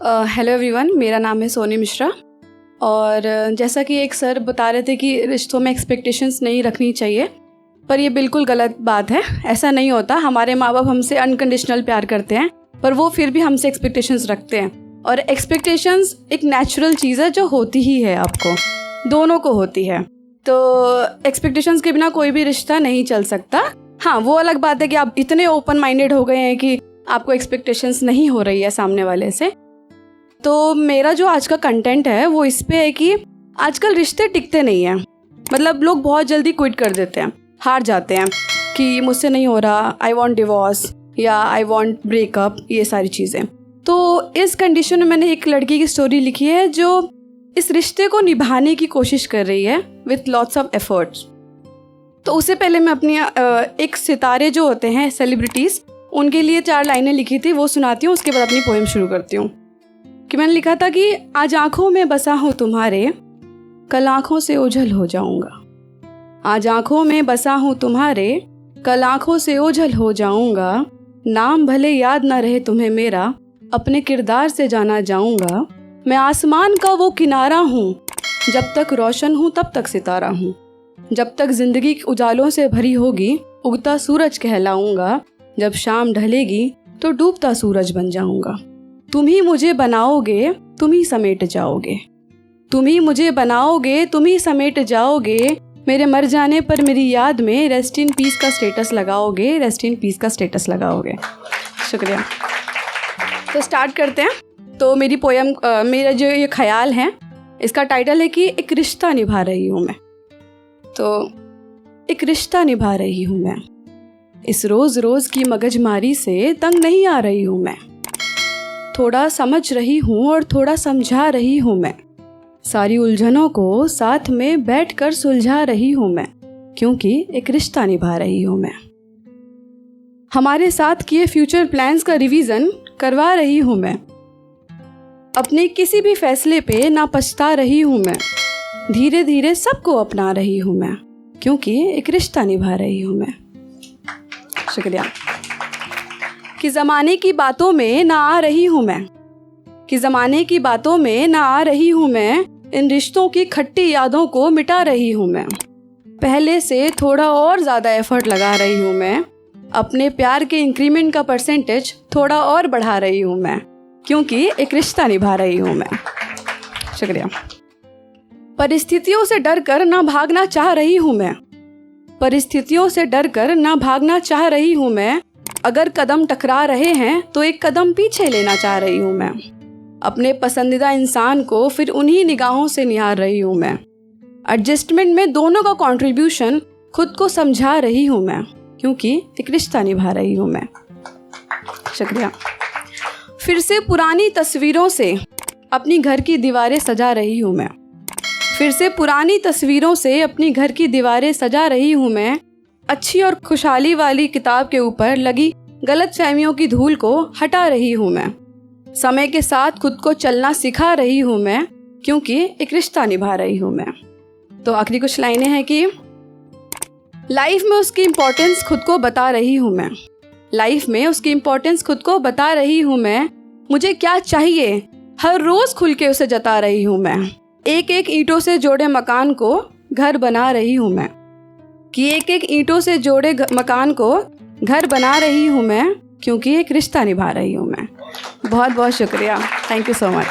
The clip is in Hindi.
हेलो एवरीवन, मेरा नाम है सोनी मिश्रा। और जैसा कि एक सर बता रहे थे कि रिश्तों में एक्सपेक्टेशंस नहीं रखनी चाहिए, पर ये बिल्कुल गलत बात है। ऐसा नहीं होता। हमारे माँ बाप हमसे अनकंडीशनल प्यार करते हैं, पर वो फिर भी हमसे एक्सपेक्टेशंस रखते हैं। और एक्सपेक्टेशंस एक नेचुरल चीज़ है जो होती ही है, आपको दोनों को होती है। तो एक्सपेक्टेशंस के बिना कोई भी रिश्ता नहीं चल सकता। हाँ, वो अलग बात है कि आप इतने ओपन माइंडेड हो गए हैं कि आपको एक्सपेक्टेशंस नहीं हो रही है सामने वाले से। तो मेरा जो आज का कंटेंट है वो इस पे है कि आजकल रिश्ते टिकते नहीं हैं। मतलब लोग बहुत जल्दी क्विट कर देते हैं, हार जाते हैं कि मुझसे नहीं हो रहा, आई वांट डिवोर्स या आई वांट ब्रेकअप, ये सारी चीज़ें। तो इस कंडीशन में मैंने एक लड़की की स्टोरी लिखी है जो इस रिश्ते को निभाने की कोशिश कर रही है विथ लॉट्स ऑफ एफर्ट्स। तो उससे पहले मैं अपनी एक सितारे जो होते हैं, सेलिब्रिटीज़, उनके लिए 4 लाइनें लिखी थी, वो सुनाती हूँ। उसके बाद अपनी पोएम शुरू करती हूँ। कि मैंने लिखा था कि आज आँखों में बसा हूँ तुम्हारे, कल आँखों से ओझल हो जाऊँगा। आज आँखों में बसा हूँ तुम्हारे, कल आँखों से ओझल हो जाऊँगा। नाम भले याद ना रहे तुम्हें मेरा, अपने किरदार से जाना जाऊँगा। मैं आसमान का वो किनारा हूँ, जब तक रोशन हूँ तब तक सितारा हूँ। जब तक जिंदगी उजालों से भरी होगी, उगता सूरज कहलाऊँगा। जब शाम ढलेगी तो डूबता सूरज बन जाऊँगा। तुम ही मुझे बनाओगे, तुम ही समेट जाओगे। तुम ही मुझे बनाओगे, तुम ही समेट जाओगे। मेरे मर जाने पर मेरी याद में रेस्ट इन पीस का स्टेटस लगाओगे, रेस्ट इन पीस का स्टेटस लगाओगे। शुक्रिया। तो स्टार्ट करते हैं। तो मेरी पोएम, मेरा जो ये ख्याल है, इसका टाइटल है कि एक रिश्ता निभा रही हूँ मैं। तो एक रिश्ता निभा रही हूँ मैं, इस रोज़ रोज़ की मगजमारी से तंग नहीं आ रही हूँ मैं। थोड़ा समझ रही हूँ और थोड़ा समझा रही हूँ मैं। सारी उलझनों को साथ में बैठकर सुलझा रही हूँ मैं, क्योंकि एक रिश्ता निभा रही हूँ मैं। हमारे साथ किए फ्यूचर प्लान्स का रिवीजन करवा रही हूँ मैं। अपने किसी भी फैसले पे ना पछता रही हूँ मैं। धीरे धीरे सबको अपना रही हूँ मैं, क्योंकि एक रिश्ता निभा रही हूँ मैं। शुक्रिया। कि ज़माने की बातों में ना आ रही हूँ मैं, कि ज़माने की बातों में ना आ रही हूँ मैं। इन रिश्तों की खट्टी यादों को मिटा रही हूँ मैं। पहले से थोड़ा और ज़्यादा एफर्ट लगा रही हूँ मैं। अपने प्यार के इंक्रीमेंट का परसेंटेज थोड़ा और बढ़ा रही हूँ मैं, क्योंकि एक रिश्ता निभा रही हूँ मैं। शुक्रिया। परिस्थितियों से डर कर ना भागना चाह रही हूँ मैं। परिस्थितियों से डर कर ना भागना चाह रही हूँ मैं। अगर कदम टकरा रहे हैं तो एक कदम पीछे लेना चाह रही हूँ मैं। अपने पसंदीदा इंसान को फिर उन्हीं निगाहों से निहार रही हूँ मैं। एडजस्टमेंट में दोनों का कंट्रीब्यूशन खुद को समझा रही हूँ मैं, क्योंकि एक रिश्ता निभा रही हूँ मैं। शुक्रिया। फिर से पुरानी तस्वीरों से अपनी घर की दीवारें सजा रही हूँ मैं। फिर से पुरानी तस्वीरों से अपनी घर की दीवारें सजा रही हूँ मैं। अच्छी और खुशहाली वाली किताब के ऊपर लगी गलतफहमियों की धूल को हटा रही हूँ मैं। समय के साथ खुद को चलना सिखा रही हूँ मैं, क्योंकि एक रिश्ता निभा रही हूँ मैं। तो आखिरी कुछ लाइनें हैं कि लाइफ में उसकी इम्पोर्टेंस खुद को बता रही हूँ मैं। लाइफ में उसकी इम्पोर्टेंस खुद को बता रही हूँ मैं। मुझे क्या चाहिए हर रोज़ खुल के उसे जता रही हूँ मैं। एक एक ईंटों से जोड़े मकान को घर बना रही हूँ मैं। कि एक एक ईंटों से जोड़े मकान को घर बना रही हूँ मैं, क्योंकि एक रिश्ता निभा रही हूँ मैं। बहुत बहुत शुक्रिया। Thank you so much.